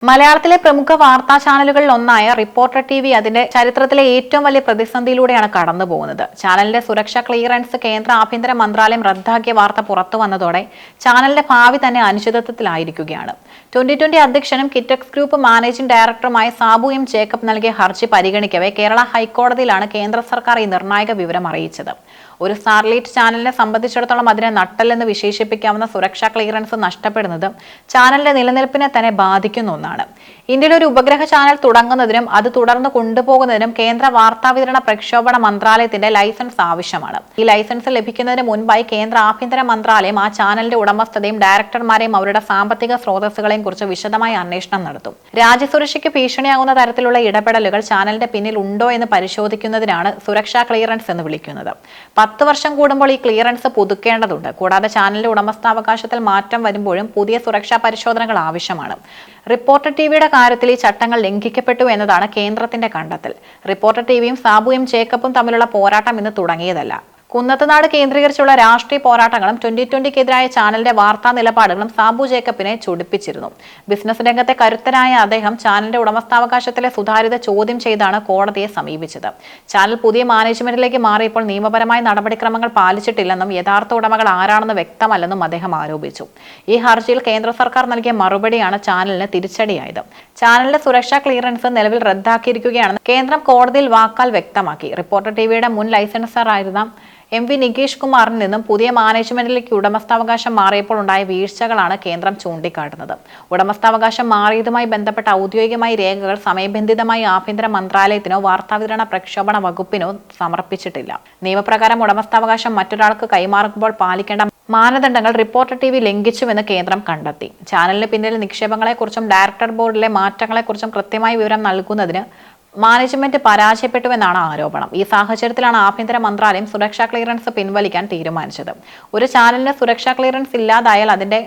മലയാളത്തിലെ പ്രമുഖ വാർത്താ ചാനലുകളിൽ ഒന്നായ റിപ്പോർട്ടർ ടിവി അതിന്റെ ചരിത്രത്തിലെ ഏറ്റവും വലിയ പ്രതിസന്ധിയിലൂടെയാണ് കടന്നുപോകുന്നത്. ചാനലിന്റെ സുരക്ഷാ ക്ലിയറൻസ് കേന്ദ്ര ആഭ്യന്തര മന്ത്രാലയം റദ്ദാക്കിയ വാർത്ത പുറത്തു വന്നതോടെ ചാനലിന്റെ ഭാവി തന്നെ അനിശ്ചിതത്വത്തിലായിരിക്കുകയാണ്. 2020 അധ്യക്ഷനും കിറ്റക്സ് ഗ്രൂപ്പ് മാനേജിംഗ് ഡയറക്ടറുമായ സാബു എം ജേക്കബ് നൽകിയ ഹർജി പരിഗണിക്കവെ കേരള ഹൈക്കോടതിയിലാണ് കേന്ദ്ര സർക്കാർ ഈ നിർണായക വിവരം അറിയിച്ചത്. ഒരു സാറ്റലൈറ്റ് ചാനലിനെ സംബന്ധിച്ചിടത്തോളം അതിനെ നട്ടെല്ലെന്ന് വിശേഷിപ്പിക്കാവുന്ന സുരക്ഷാ ക്ലിയറൻസ് നഷ്ടപ്പെടുന്നത് ചാനലിന്റെ നിലനിൽപ്പിനെ തന്നെ ബാധിക്കുന്ന ഒന്നാണ്. ഇന്ത്യയിൽ ഒരു ഉപഗ്രഹ ചാനൽ തുടങ്ങുന്നതിനും അത് തുടർന്ന് കൊണ്ടുപോകുന്നതിനും കേന്ദ്ര വാർത്താവിതരണ പ്രക്ഷേപണ മന്ത്രാലയത്തിന്റെ ലൈസൻസ് ആവശ്യമാണ്. ഈ ലൈസൻസ് ലഭിക്കുന്നതിന് മുൻപായി കേന്ദ്ര ആഭ്യന്തര മന്ത്രാലയം ആ ചാനലിന്റെ ഉടമസ്ഥതയും ഡയറക്ടർമാരെയും അവരുടെ സാമ്പത്തിക സ്രോതസ്സുകളെയും കുറിച്ച് വിശദമായ അന്വേഷണം നടത്തും. രാജ്യസുരക്ഷയ്ക്ക് ഭീഷണിയാകുന്ന തരത്തിലുള്ള ഇടപെടലുകൾ ചാനലിന്റെ പിന്നിൽ ഉണ്ടോ എന്ന് പരിശോധിക്കുന്നതിനാണ് സുരക്ഷാ ക്ലിയറൻസ് എന്ന് വിളിക്കുന്നത്. 10 വർഷം കൂടുമ്പോൾ ഈ ക്ലിയറൻസ് പുതുക്കേണ്ടതുണ്ട്. കൂടാതെ ചാനലിന്റെ ഉടമസ്ഥാവകാശത്തിൽ മാറ്റം വരുമ്പോഴും പുതിയ സുരക്ഷാ പരിശോധനകൾ ആവശ്യമാണ്. റിപ്പോർട്ടർ ടിവിയുടെ കാര്യത്തിൽ ഈ ചട്ടങ്ങൾ ലംഘിക്കപ്പെട്ടു എന്നതാണ് കേന്ദ്രത്തിന്റെ കണ്ടെത്തൽ. റിപ്പോർട്ടർ ടിവിയും സാബു എം ജേക്കബും തമ്മിലുള്ള പോരാട്ടം ഇന്ന് തുടങ്ങിയതല്ല. കുന്നത്തുനാട് കേന്ദ്രീകരിച്ചുള്ള രാഷ്ട്രീയ പോരാട്ടങ്ങളും 2020-ക്കെതിരായ ചാനലിന്റെ വാർത്താ നിലപാടുകളും സാബു ജേക്കബിനെ ചൊടിപ്പിച്ചിരുന്നു. ബിസിനസ് രംഗത്തെ കരുത്തനായ അദ്ദേഹം ചാനലിന്റെ ഉടമസ്ഥാവകാശത്തിലെ സുതാര്യത ചോദ്യം ചെയ്താണ് കോടതിയെ സമീപിച്ചത്. ചാനൽ പുതിയ മാനേജ്മെന്റിലേക്ക് മാറിയപ്പോൾ നിയമപരമായ നടപടിക്രമങ്ങൾ പാലിച്ചിട്ടില്ലെന്നും യഥാർത്ഥ ഉടമകൾ ആരാണെന്ന് വ്യക്തമല്ലെന്നും അദ്ദേഹം ആരോപിച്ചു. ഈ ഹർജിയിൽ കേന്ദ്ര സർക്കാർ നൽകിയ മറുപടിയാണ് ചാനലിന് തിരിച്ചടിയായത്. ചാനലിന്റെ സുരക്ഷാ ക്ലിയറൻസ് നിലവിൽ റദ്ദാക്കിയിരിക്കുകയാണെന്ന് കേന്ദ്രം കോടതിയിൽ വാക്കാൽ വ്യക്തമാക്കി. റിപ്പോർട്ടർ ടിവിയുടെ മുൻ ലൈസൻസറായിരുന്ന MV നികേഷ് കുമാറിൽ നിന്നും പുതിയ മാനേജ്മെന്റിലേക്ക് ഉടമസ്ഥാവകാശം മാറിയപ്പോൾ ഉണ്ടായ വീഴ്ചകളാണ് കേന്ദ്രം ചൂണ്ടിക്കാട്ടുന്നത്. ഉടമസ്ഥാവകാശം മാറിയതുമായി ബന്ധപ്പെട്ട ഔദ്യോഗികമായ രേഖകൾ സമയബന്ധിതമായി ആഭ്യന്തര മന്ത്രാലയത്തിനോ വാർത്താവിതരണ പ്രക്ഷേപണ വകുപ്പിനോ സമർപ്പിച്ചിട്ടില്ല. നിയമപ്രകാരം ഉടമസ്ഥാവകാശം മറ്റൊരാൾക്ക് കൈമാറുമ്പോൾ പാലിക്കേണ്ട മാനദണ്ഡങ്ങൾ റിപ്പോർട്ടർ ടിവി ലംഘിച്ചുവെന്ന് കേന്ദ്രം കണ്ടെത്തി. ചാനലിന് പിന്നിലെ നിക്ഷേപങ്ങളെക്കുറിച്ചും ഡയറക്ടർ ബോർഡിലെ മാറ്റങ്ങളെക്കുറിച്ചും കൃത്യമായ വിവരം നൽകുന്നതിന് മാനേജ്മെന്റ് പരാജയപ്പെട്ടുവെന്നാണ് ആരോപണം. ഈ സാഹചര്യത്തിലാണ് ആഭ്യന്തര മന്ത്രാലയം സുരക്ഷാ ക്ലിയറൻസ് പിൻവലിക്കാൻ തീരുമാനിച്ചത്. ഒരു ചാനലിന് സുരക്ഷാ ക്ലിയറൻസ് ഇല്ലാതായാൽ അതിന്റെ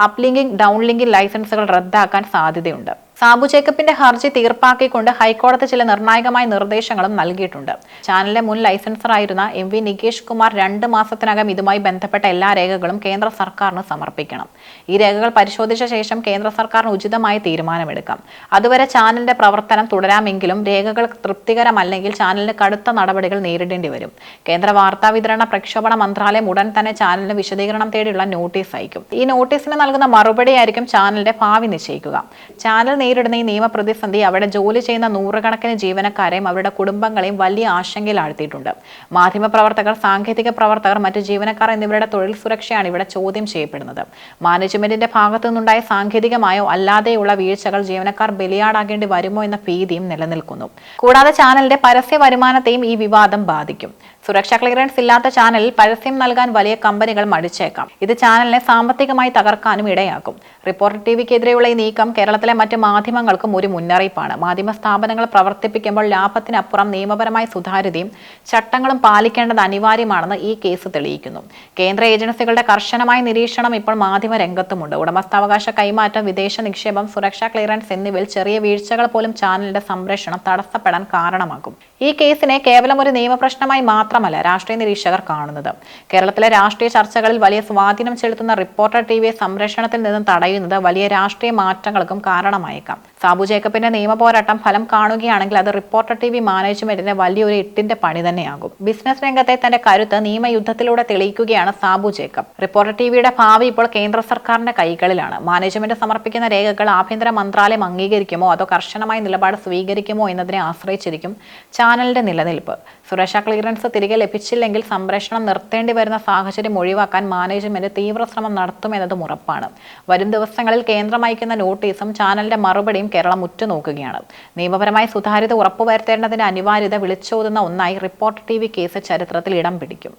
അപ്ലിങ്കിംഗ് ഡൗൺലിങ്കിംഗ് ലൈസൻസുകൾ റദ്ദാക്കാൻ സാധ്യതയുണ്ട്. സാബു ജേക്കബിന്റെ ഹർജി തീർപ്പാക്കിക്കൊണ്ട് ഹൈക്കോടതി ചില നിർണായകമായ നിർദ്ദേശങ്ങളും നൽകിയിട്ടുണ്ട്. ചാനലിലെ മുൻ ലൈസൻസറായിരുന്ന MV നികേഷ് കുമാർ 2 മാസത്തിനകം ഇതുമായി ബന്ധപ്പെട്ട എല്ലാ രേഖകളും കേന്ദ്ര സർക്കാരിന് സമർപ്പിക്കണം. ഈ രേഖകൾ പരിശോധിച്ച ശേഷം കേന്ദ്ര സർക്കാരിന് ഉചിതമായ തീരുമാനമെടുക്കാം. അതുവരെ ചാനലിന്റെ പ്രവർത്തനം തുടരാമെങ്കിലും രേഖകൾ തൃപ്തികരമല്ലെങ്കിൽ ചാനലിന് കടുത്ത നടപടികൾ നേരിടേണ്ടി വരും. കേന്ദ്ര വാർത്താവിതരണ പ്രക്ഷേപണ മന്ത്രാലയം ഉടൻ തന്നെ ചാനലിന് വിശദീകരണം തേടിയുള്ള നോട്ടീസ് അയക്കും. ഈ നോട്ടീസിന് നൽകുന്ന മറുപടിയായിരിക്കും ചാനലിന്റെ ഭാവി നിശ്ചയിക്കുക. ചാനൽ നേരിടുന്ന ഈ നിയമപ്രതിസന്ധി അവിടെ ജോലി ചെയ്യുന്ന നൂറുകണക്കിന് ജീവനക്കാരെയും അവരുടെ കുടുംബങ്ങളെയും വലിയ ആശങ്കയിലാഴ്ത്തിയിട്ടുണ്ട്. മാധ്യമപ്രവർത്തകർ, സാങ്കേതിക പ്രവർത്തകർ, മറ്റു ജീവനക്കാർ എന്നിവരുടെ തൊഴിൽ സുരക്ഷയാണ് ഇവിടെ ചോദ്യം ചെയ്യപ്പെടുന്നത്. മാനേജ്മെന്റിന്റെ ഭാഗത്തു നിന്നുണ്ടായ സാങ്കേതികമായോ അല്ലാതെയുള്ള വീഴ്ചകൾ ജീവനക്കാർ ബലിയാടാകേണ്ടി വരുമോ എന്ന ഭീതിയും നിലനിൽക്കുന്നു. കൂടാതെ ചാനലിന്റെ പരസ്യ വരുമാനത്തെയും ഈ വിവാദം ബാധിക്കും. സുരക്ഷാ ക്ലിയറൻസ് ഇല്ലാത്ത ചാനലിൽ പരസ്യം നൽകാൻ വലിയ കമ്പനികൾ മടിച്ചേക്കാം. ഇത് ചാനലിനെ സാമ്പത്തികമായി തകർക്കാനും ഇടയാക്കും. റിപ്പോർട്ടർ ടിവിക്കെതിരെയുള്ള ഈ നീക്കം കേരളത്തിലെ മറ്റ് മാധ്യമങ്ങൾക്കും ഒരു മുന്നറിയിപ്പാണ്. മാധ്യമ സ്ഥാപനങ്ങൾ പ്രവർത്തിപ്പിക്കുമ്പോൾ ലാഭത്തിനപ്പുറം നിയമപരമായ സുതാര്യതയും ചട്ടങ്ങളും പാലിക്കേണ്ടത് അനിവാര്യമാണെന്ന് ഈ കേസ് തെളിയിക്കുന്നു. കേന്ദ്ര ഏജൻസികളുടെ കർശനമായ നിരീക്ഷണം ഇപ്പോൾ മാധ്യമ രംഗത്തുമുണ്ട്. ഉടമസ്ഥാവകാശ കൈമാറ്റം, വിദേശ നിക്ഷേപം, സുരക്ഷാ ക്ലിയറൻസ് എന്നിവയിൽ ചെറിയ വീഴ്ചകൾ പോലും ചാനലിന്റെ സംരക്ഷണം തടസ്സപ്പെടാൻ കാരണമാകും. ഈ കേസിനെ കേവലം ഒരു നിയമപ്രശ്നമായി മാത്രമല്ല രാഷ്ട്രീയ നിരീക്ഷകർ കാണുന്നത്. കേരളത്തിലെ രാഷ്ട്രീയ ചർച്ചകളിൽ വലിയ സ്വാധീനം ചെലുത്തുന്ന റിപ്പോർട്ടർ ടിവിയെ സംരക്ഷണത്തിൽ നിന്നും തടയുന്നത് വലിയ രാഷ്ട്രീയ മാറ്റങ്ങൾക്കും കാരണമായേക്കാം. സാബു ജേക്കബിന്റെ നിയമ പോരാട്ടം ഫലം കാണുകയാണെങ്കിൽ അത് റിപ്പോർട്ടർ ടിവി മാനേജ്മെന്റിന് വലിയൊരു എട്ടിന്റെ പണി തന്നെയാകും. ബിസിനസ് രംഗത്തെ തന്റെ കരുത്ത് നിയമയുദ്ധത്തിലൂടെ തെളിയിക്കുകയാണ് സാബു ജേക്കബ്. റിപ്പോർട്ടർ ടിവിയുടെ ഭാവി ഇപ്പോൾ കേന്ദ്ര സർക്കാരിന്റെ കൈകളിലാണ്. മാനേജ്മെന്റ് സമർപ്പിക്കുന്ന രേഖകൾ ആഭ്യന്തര മന്ത്രാലയം അംഗീകരിക്കുമോ അതോ കർശനമായ നിലപാട് സ്വീകരിക്കുമോ എന്നതിനെ ആശ്രയിച്ചിരിക്കും ചാനലിന്റെ നിലനിൽപ്പ്. സുരക്ഷാ ക്ലിയറൻസ് തിരികെ ലഭിച്ചില്ലെങ്കിൽ സംപ്രേഷണം നിർത്തേണ്ടി വരുന്ന സാഹചര്യം ഒഴിവാക്കാൻ മാനേജ്മെന്റ് തീവ്ര ശ്രമം നടത്തുമെന്നതും ഉറപ്പാണ്. വരും ദിവസങ്ങളിൽ കേന്ദ്രം അയക്കുന്ന നോട്ടീസും ചാനലിന്റെ മറുപടിയും കേരളം ഉറ്റുനോക്കുകയാണ്. നിയമപരമായ സുതാര്യത ഉറപ്പുവരുത്തേണ്ടതിന്റെ അനിവാര്യത വിളിച്ചോതുന്ന ഒന്നായി റിപ്പോർട്ടർ ടിവി കേസ് ചരിത്രത്തിൽ ഇടം പിടിക്കും.